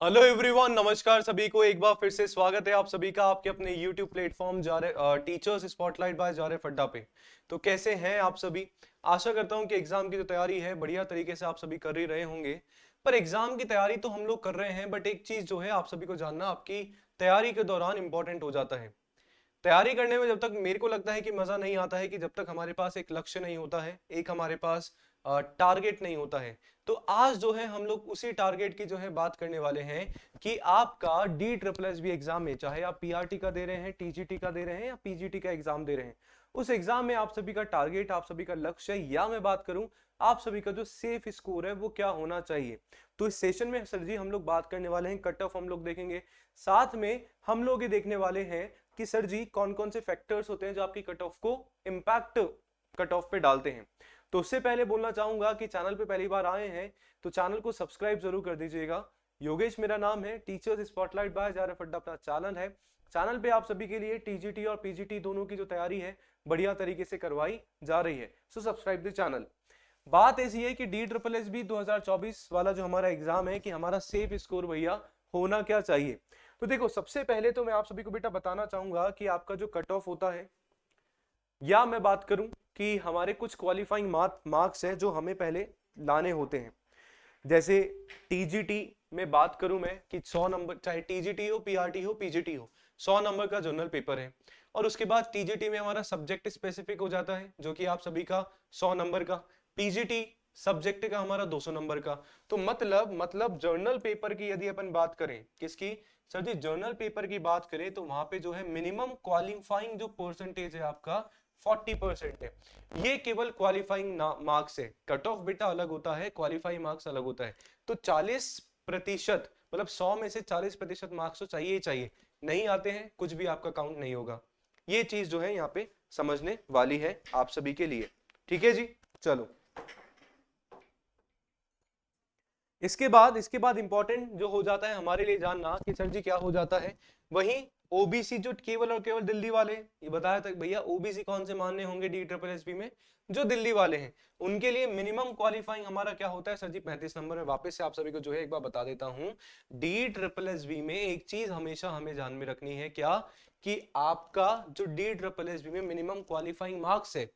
Hello everyone, नमस्कार सभी को। एक बार फिर से स्वागत है आप सभी का आपके अपने यूट्यूब प्लेटफॉर्म जा रहे टीचर्स स्पॉटलाइट बाय जा रहे फड्डा पे। तो कैसे हैं आप सभी? आशा करता हूं कि एग्जाम की जो तैयारी है बढ़िया तरीके से आप सभी कर ही रहे होंगे। पर एग्जाम की तैयारी तो हम लोग कर रहे हैं, बट एक चीज जो है आप सभी को जानना आपकी तैयारी के दौरान इंपॉर्टेंट हो जाता है। तैयारी करने में जब तक मेरे को लगता है कि मजा नहीं आता है कि जब तक हमारे पास एक लक्ष्य नहीं होता है, एक हमारे पास टारगेट नहीं होता है। तो आज जो है हम लोग उसी टारगेट की जो है बात करने वाले हैं कि आपका D triple S B exam में, चाहे आप पीआरटी का दे रहे हैं, टीजीटी का दे रहे हैं या पीजीटी का एग्जाम दे रहे हैं, उस एग्जाम में आप सभी का टारगेट, आप सभी का लक्ष्य, या मैं बात करूं आप सभी का जो सेफ स्कोर है वो क्या होना चाहिए। तो इस सेशन में सर जी हम लोग बात करने वाले हैं, कट ऑफ हम लोग देखेंगे, साथ में हम लोग ये देखने वाले हैं कि सर जी कौन कौन से फैक्टर्स होते हैं जो आपकी कट ऑफ को इंपैक्ट कट ऑफ पे डालते हैं। तो उससे पहले बोलना चाहूंगा कि चैनल पे पहली बार आए हैं तो चैनल को सब्सक्राइब जरूर कर दीजिएगा। योगेश मेरा नाम है, टीचर्स स्पॉटलाइट बाय जा रहे फड्डा अपना चैनल है। चैनल पे आप सभी के लिए टीजीटी और पीजीटी दोनों की जो तैयारी है बढ़िया तरीके से करवाई जा रही है। So subscribe the channel. बात ऐसी है कि डी ट्रिपल एस बी 2024 वाला जो हमारा एग्जाम है कि हमारा सेफ स्कोर भैया होना क्या चाहिए। तो देखो, सबसे पहले तो मैं आप सभी को बेटा बताना चाहूंगा कि आपका जो कट ऑफ होता है, या मैं बात करूं कि हमारे कुछ क्वालिफाइंग मार्क्स हैं जो हमें पहले लाने होते हैं। जैसे टीजीटी में बात करूं मैं कि 100 नंबर, चाहे टीजीटी हो, पीआरटी हो, पीजीटी हो, 100 नंबर का जनरल पेपर है। और उसके बाद टीजीटी में हमारा सब्जेक्ट स्पेसिफिक हो जाता है जो कि आप सभी का 100 नंबर का, पीजीटी सब्जेक्ट का हमारा 200 नंबर का। तो मतलब जर्नल पेपर की यदि अपन बात करें, किसकी सर जी? जर्नल पेपर की बात करें तो वहां पे जो है मिनिमम क्वालिफाइंग जो परसेंटेज है आपका 40% है। ये केवल क्वालिफाइंग मार्क्स है। कट ऑफ बेटा अलग होता है, क्वालिफाइंग मार्क्स अलग होता है। तो 40% मतलब 100 में से 40% मार्क्स तो चाहिए ही चाहिए। नहीं आते हैं कुछ भी आपका काउंट नहीं होगा। ये चीज जो है यहाँ पे समझने वाली है आप सभी के लिए। ठीक है जी, चलो। इसके बाद इंपॉर्टेंट जो हो जाता है हमारे लिए जानना कि सर जी क्या हो जाता है, वही ओबीसी जो केवल और केवल दिल्ली वाले, ये बताया था भैया ओबीसी कौन से मानने होंगे डी ट्रिपल एस बी में, जो दिल्ली वाले हैं उनके लिए मिनिमम क्वालिफाइंग हमारा क्या होता है सर जी? 35 नंबर में। वापस से आप सभी को जो है एक बार बता देता हूं, डी ट्रिपल एस बी में एक चीज हमेशा हमें ध्यान में रखनी है, क्या? कि आपका जो डी ट्रिपल एस बी में मिनिमम क्वालिफाइंग मार्क्स है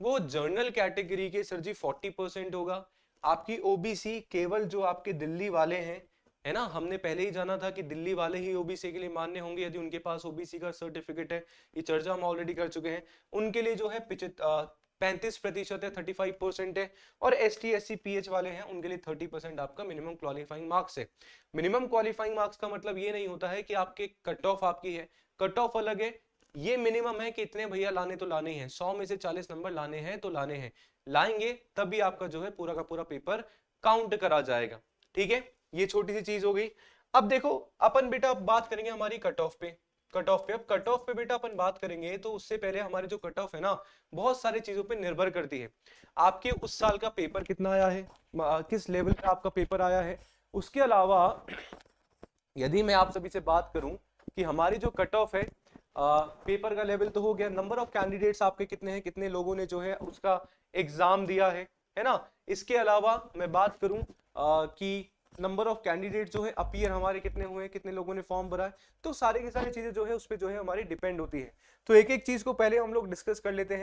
वो जर्नल कैटेगरी के सर जी 40% होगा। आपकी ओबीसी केवल जो आपके दिल्ली वाले हैं, है ना, हमने पहले ही जाना था कि दिल्ली वाले ही ओबीसी के लिए मान्य होंगे यदि उनके पास ओबीसी का सर्टिफिकेट है। ये चर्चा हम ऑलरेडी कर चुके हैं। उनके लिए जो है 35% है, 35% है। और S T S C P H वाले हैं उनके लिए 30% आपका मिनिमम क्वालिफाइंग मार्क्स है। मिनिमम क्वालिफाइंग मार्क्स का मतलब ये नहीं होता है कि आपके कट ऑफ आपकी है, कट ऑफ अलग है। ये मिनिमम है कि इतने भैया लाने तो लाने हैं, 100 में से 40 नंबर लाने हैं तो लाने हैं। लाएंगे तभी आपका जो है पूरा का पूरा पेपर काउंट करा जाएगा। ठीक है, ये छोटी सी चीज हो गई। अब देखो, अपन बेटा अब बात करेंगे हमारी कट ऑफ पे। अब कट ऑफ पे बेटा अपन बात करेंगे तो उससे पहले हमारे जो कट ऑफ है ना, बहुत सारी चीजों पे निर्भर करती है। आपके उस साल का पेपर कितना आया है, किस लेवल पे आपका पेपर आया है। उसके अलावा यदि मैं आप सभी से बात करूं कि हमारी जो कट ऑफ है, पेपर का लेवल तो हो गया, नंबर ऑफ कैंडिडेट्स आपके कितने हैं, कितने लोगों ने जो है उसका एग्जाम दिया है ना। इसके अलावा मैं बात करूं कि नंबर ऑफ कैंडिडेट जो है अपीयर हमारे कितने हुए, कितने लोगों ने फॉर्म भरा है। तो सारी की सारी चीजें जो है उस पर जो है हमारी डिपेंड होती है। तो एक एक चीज को पहले हम लोग डिस्कस कर लेते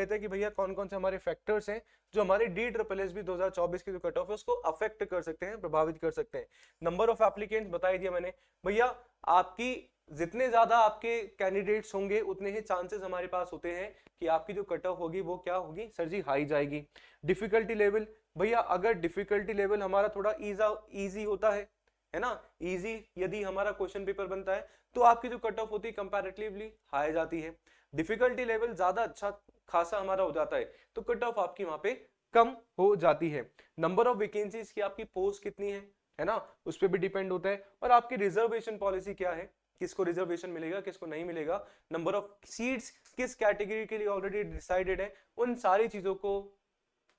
हैं कि भैया कौन कौन से हमारे फैक्टर्स हैं जो हमारे डी ट्रिपल एस बी 2024 की जो कट ऑफ है उसको अफेक्ट कर सकते हैं, प्रभावित कर सकते हैं। नंबर ऑफ एप्लीकेंट्स बता दिया मैंने भैया। आपकी जितने ज्यादा आपके कैंडिडेट्स होंगे उतने ही चांसेस हमारे पास होते हैं कि आपकी जो कट ऑफ होगी वो क्या होगी सर जी? हाई जाएगी। डिफिकल्टी लेवल भैया, अगर डिफिकल्टी लेवल हमारा थोड़ा इजी होता है ना, इजी यदि हमारा क्वेश्चन पेपर बनता है तो आपकी जो कट ऑफ होती है कंपैरेटिवली हाई जाती है। डिफिकल्टी लेवल ज्यादा अच्छा खासा हमारा हो जाता है तो कट ऑफ आपकी वहां पे कम हो जाती है। नंबर ऑफ वैकेंसीज की आपकी पोस्ट कितनी है ना, उस पर भी डिपेंड होता है। और आपकी रिजर्वेशन पॉलिसी क्या है, किसको रिजर्वेशन मिलेगा, किसको नहीं मिलेगा। नंबर ऑफ सीट्स किस कैटेगरी के लिए ऑलरेडी डिसाइडेड है। उन सारी चीजों को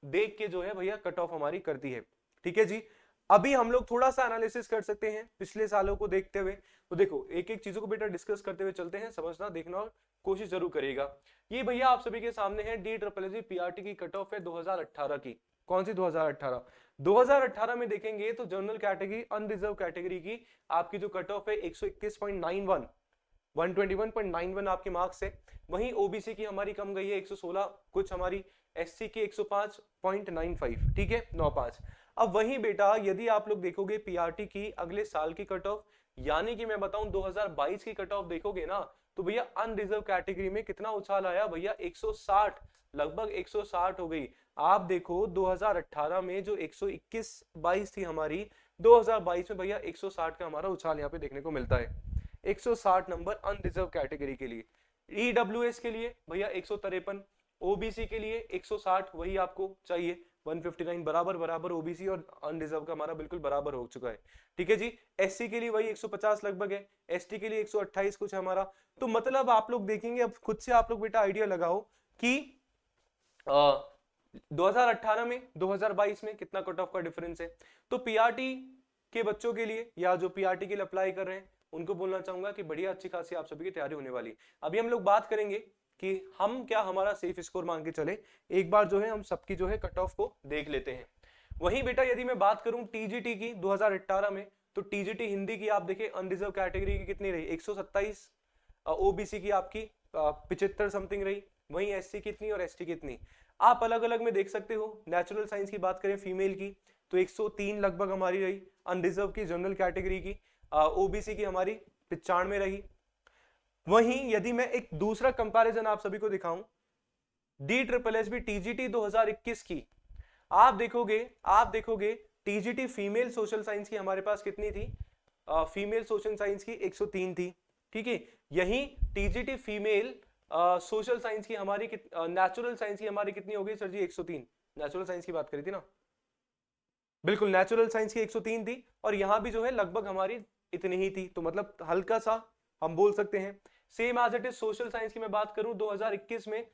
देख के जो है भैया कट ऑफ हमारी करती है। ठीक है जी। अभी हम लोग थोड़ा सा एनालिसिस कर सकते हैं पिछले सालों को देखते हुए। तो देखो, एक एक चीजों को बेटा डिस्कस करते हुए चलते हैं, समझना देखना और कोशिश जरूर करिएगा। ये भैया आप सभी के सामने है डी ट्रिपल एस पीआरटी की कट ऑफ है 2018 की। कौन सी? 2018। 2018 में देखेंगे तो जनरल कैटेगरी अनरिजर्व कैटेगरी की आपकी जो कट ऑफ है 121.91, 121.91 आपके मार्क्स है। वहीं ओबीसी की हमारी कम गई है 116 कुछ, हमारी एससी की 105.95, ठीक है 95। अब वहीं बेटा यदि आप लोग देखोगे पीआरटी की अगले साल की कट ऑफ, यानी कि मैं बताऊं 2022 की कट ऑफ देखोगे ना, तो भैया अनरिजर्व कैटेगरी में कितना उछाल आया भैया, 160, लगभग 160 हो गई। आप देखो 2018 में जो 121-22 थी हमारी, 2022 में भैया 160 का हमारा उछाल यहाँ पे देखने को मिलता है। 160 नंबर अनरिजर्व कैटेगरी के लिए। ईडब्ल्यूएस के लिए भैया 153, ओबीसी के लिए 160, वही आपको चाहिए 159, बराबर बराबर ओबीसी और अनरिजर्व का हमारा बिल्कुल बराबर हो चुका है, ठीक है जी। एससी के लिए वही 150 लगभग है, एसटी के लिए 128 कुछ है हमारा। तो मतलब आप लोग देखेंगे, अब खुद से आप लोग बेटा आइडिया लगाओ कि 2018 में 2022 में कितना कट ऑफ का डिफरेंस है। तो पीआरटी के बच्चों के लिए या जो पीआरटी के लिए अप्लाई कर रहे हैं उनको बोलना चाहूंगा कि बढ़िया अच्छी खासी आप सभी की तैयारी होने वाली। अभी हम लोग बात करेंगे कि हम क्या हमारा सेफ स्कोर मान के चले, एक बार जो है हम सबकी जो है कट ऑफ को देख लेते हैं। वहीं बेटा यदि मैं बात करूं टीजीटी की 2018 में, तो टीजीटी हिंदी की आप देखें अनरिजर्व कैटेगरी की कितनी रही, 127, ओबीसी की आपकी 75 समथिंग रही, वहीं एससी कितनी और एसटी कितनी आप अलग अलग में देख सकते हो। नेचुरल साइंस की बात करें फीमेल की तो 103 लगभग हमारी रही अनरिजर्व की जनरल कैटेगरी की, ओबीसी की हमारी 95 रही। वहीं यदि मैं एक दूसरा कंपैरिजन आप सभी को दिखाऊं, DSSB टीजीटी 2021 की, आप देखोगे टीजीटी फीमेल सोशल साइंस की हमारे पास कितनी थी, फीमेल सोशल साइंस की 103 थी, ठीक है। यही टीजीटी फीमेल सोशल साइंस की हमारी नेचुरल साइंस की हमारी कितनी हो गई सर जी, 103। नेचुरल साइंस की बात करी थी ना, बिल्कुल नेचुरल साइंस की 103 थी, और यहां भी जो है लगभग हमारी इतनी ही थी, तो मतलब हल्का सा हम बोल सकते हैं। Same as it is social science की मैं बात करूं 2021 में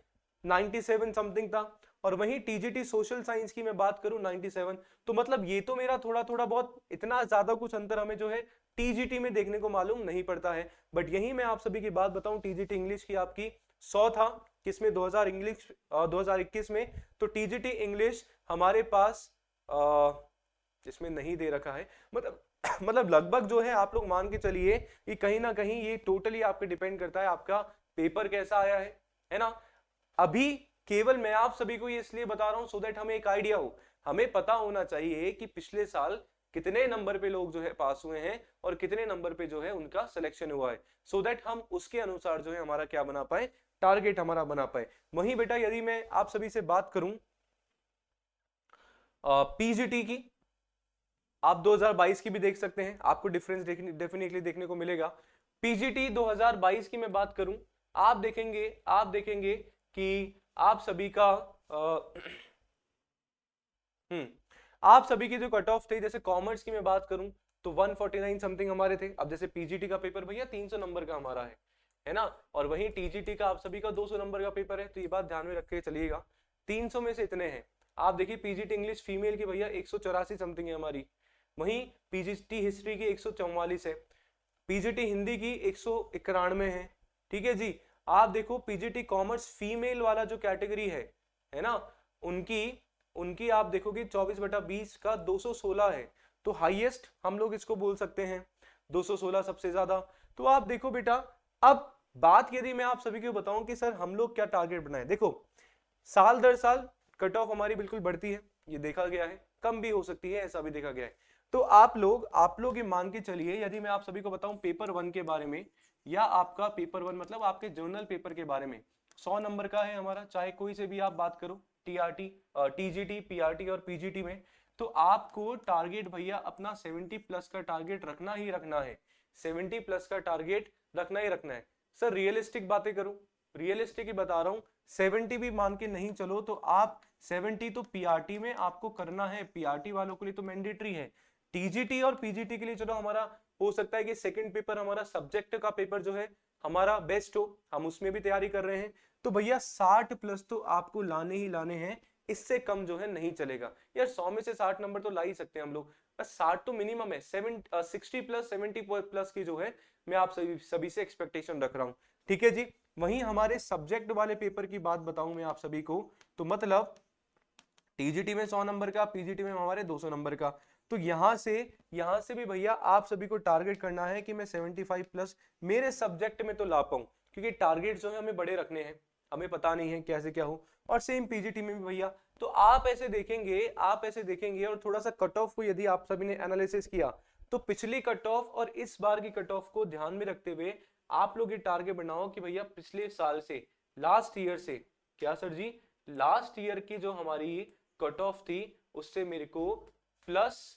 97 समथिंग था, और वहीं टीजीटी सोशल साइंस की मैं बात करूं 97। तो मतलब ये तो मेरा थोड़ा थोड़ा बहुत, इतना ज्यादा कुछ अंतर हमें जो है टीजीटी में देखने को मालूम नहीं पड़ता है। बट यही मैं आप सभी की बात बताऊं, टीजीटी इंग्लिश की आपकी 100 था, किसमें 2021 में। तो टीजीटी इंग्लिश हमारे पास इसमें नहीं दे रखा है, मतलब मतलब लगभग जो है आप लोग मान के चलिए कि कहीं ना कहीं ये टोटली आपके डिपेंड करता है आपका पेपर कैसा आया है ना। अभी केवल मैं आप सभी को ये इसलिए बता रहा हूं सो दैट हमें एक आइडिया हो, हमें पता होना चाहिए कि पिछले साल कितने नंबर पे लोग जो है पास हुए हैं और कितने नंबर पे जो है उनका सिलेक्शन हुआ है, सो दैट हम उसके अनुसार जो है हमारा क्या बना पाए, टारगेट हमारा बना पाए। वहीं बेटा यदि मैं आप सभी से बात करूं पीजीटी की, आप 2022 की भी देख सकते हैं, आपको डिफरेंस डेफिनेटली देखने को मिलेगा। पीजीटी 2022 की मैं बात करूं, आप देखेंगे कि आप सभी का आप सभी की जो कट ऑफ थे, जैसे कॉमर्स की मैं बात करूं तो 149 समथिंग हमारे थे। अब जैसे पीजीटी का पेपर भैया 300 नंबर का हमारा है ना, और वहीं टीजीटी का आप सभी का 200 नंबर का पेपर है, तो ये बात ध्यान में रख के चलिएगा, 300 में से इतने हैं। आप देखिए पीजीटी इंग्लिश फीमेल की भैया 184 समथिंग है हमारी, वहीं पीजीटी हिस्ट्री की 144 है, पीजीटी हिंदी की 191 है, ठीक है जी। आप देखो पीजीटी कॉमर्स फीमेल वाला जो कैटेगरी है ना, उनकी आप देखोगे 24/20 का 216 है, तो हाईएस्ट हम लोग इसको बोल सकते हैं, 216 सबसे ज्यादा। तो आप देखो बेटा, अब बात यदि मैं आप सभी को बताऊं कि सर हम लोग क्या टारगेट बनाए, देखो साल दर साल कट ऑफ हमारी बिल्कुल बढ़ती है, ये देखा गया है, कम भी हो सकती है, ऐसा भी देखा गया है। तो आप लोग ये मान के चलिए, यदि मैं आप सभी को बताऊं पेपर 1 के बारे में, या आपका पेपर 1 मतलब आपके जर्नल पेपर के बारे में, 100 नंबर का है हमारा, चाहे कोई से भी आप बात करो, टीआरटी टीजीटी पीआरटी और पीजीटी में, तो आपको टारगेट भैया अपना 70 प्लस का टारगेट रखना ही रखना है, 70 प्लस का टारगेट रखना ही रखना है। सर रियलिस्टिक बातें करूं, रियलिस्टिक ही बता रहा हूं, 70 भी मान के नहीं चलो तो आप 70 तो पीआरटी में आपको करना है, पीआरटी वालों के लिए तो मैंडेटरी है। टीजीटी और पीजीटी के लिए चलो हमारा हो सकता है कि सेकंड पेपर हमारा सब्जेक्ट का पेपर जो है हमारा बेस्ट हो, हम उसमें भी तैयारी कर रहे हैं, तो भैया 60 प्लस तो आपको लाने ही लाने हैं, इससे कम जो है नहीं चलेगा यार। 100 में से 60 नंबर तो ला ही सकते हैं हम लोग, बस 60 तो मिनिमम है, 60 प्लस 70 प्लस की जो है मैं आप सभी से एक्सपेक्टेशन रख रहा हूं, ठीक है जी। वहीं हमारे सब्जेक्ट वाले पेपर की बात बताऊं मैं आप सभी को, तो मतलब टीजीटी में 100 नंबर का, पीजीटी में हमारे 200 नंबर का। तो यहाँ से भी भैया आप सभी को टारगेट करना है कि मैं 75 प्लस मेरे सब्जेक्ट में तो ला पाऊं, क्योंकि टारगेट जो है हमें बड़े रखने हैं, हमें पता नहीं है कैसे क्या हो। और सेम पीजीटी में भी भैया, तो आप ऐसे देखेंगे और थोड़ा सा कट ऑफ को यदि आप सभी ने एनालिसिस किया, तो पिछली कट ऑफ और इस बार की कट ऑफ को ध्यान में रखते हुए आप लोग ये टारगेट बनाओ कि भैया पिछले साल से, लास्ट ईयर से, क्या सर जी, लास्ट ईयर की जो हमारी कट ऑफ थी उससे मेरे को प्लस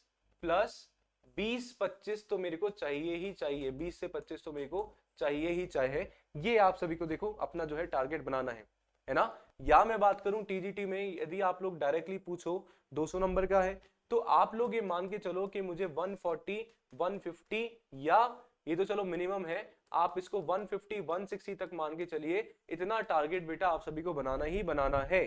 20-25 तो मेरे को चाहिए ही चाहिए, 20 से 25 तो मेरे को चाहिए ही चाहिए। ये आप सभी को देखो अपना जो है टारगेट बनाना है ना। या मैं बात करूं टीजीटी में, यदि आप लोग डायरेक्टली पूछो 200 नंबर का है, तो आप लोग ये मान के चलो कि मुझे 140 150, या ये तो चलो मिनिमम है, आप इसको 150 160 तक मान के चलिए, इतना टारगेट बेटा आप सभी को बनाना ही बनाना है।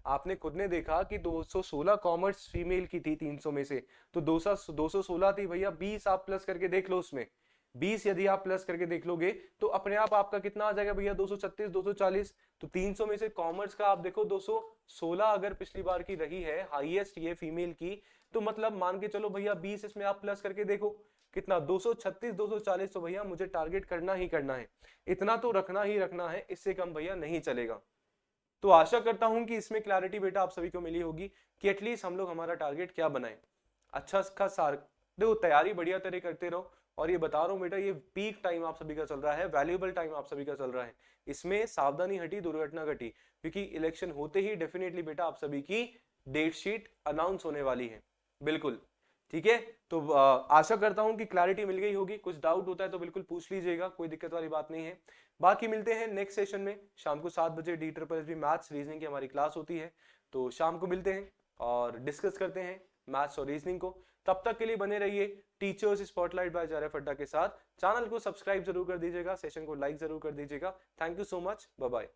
आपने खुद ने देखा कि 216 कॉमर्स फीमेल की थी 300 में से, तो 216 थी भैया, 20 आप प्लस करके देख लो, उसमें 20 यदि आप प्लस करके देख लोगे तो अपने आप आपका कितना आ जाएगा भैया, 236 240। तो 300 में से कॉमर्स का आप देखो 216 अगर पिछली बार की रही है हाईएस्ट ये फीमेल की, तो मतलब मान के चलो भैया 20 इसमें आप प्लस करके देखो कितना, 236 240। तो भैया मुझे टारगेट करना ही करना है, इतना तो रखना ही रखना है, इससे कम भैया नहीं चलेगा। तो आशा करता हूं कि इसमें क्लैरिटी बेटा आप सभी को मिली होगी कि एटलीस्ट हम लोग हमारा टारगेट क्या बनाए। अच्छा खासा देखो, तैयारी बढ़िया तरह करते रहो, और ये बता रहा हूँ बेटा, ये पीक टाइम आप सभी का चल रहा है, वैल्यूएबल टाइम आप सभी का चल रहा है, इसमें सावधानी हटी दुर्घटना घटी, क्योंकि इलेक्शन होते ही डेफिनेटली बेटा आप सभी की डेट शीट अनाउंस होने वाली है, बिल्कुल ठीक है। तो आशा करता हूं कि क्लैरिटी मिल गई होगी, कुछ डाउट होता है तो बिल्कुल पूछ लीजिएगा, कोई दिक्कत वाली बात नहीं है। बाकी मिलते हैं नेक्स्ट सेशन में, शाम को 7 बजे DSSB मैथ्स रीजनिंग की हमारी क्लास होती है, तो शाम को मिलते हैं और डिस्कस करते हैं मैथ्स और रीजनिंग को। तब तक के लिए बने रहिए टीचर्स स्पॉटलाइट बाय JRF अड्डा के साथ। चैनल को सब्सक्राइब जरूर कर दीजिएगा, सेशन को लाइक जरूर कर दीजिएगा। Thank you so much, bye bye.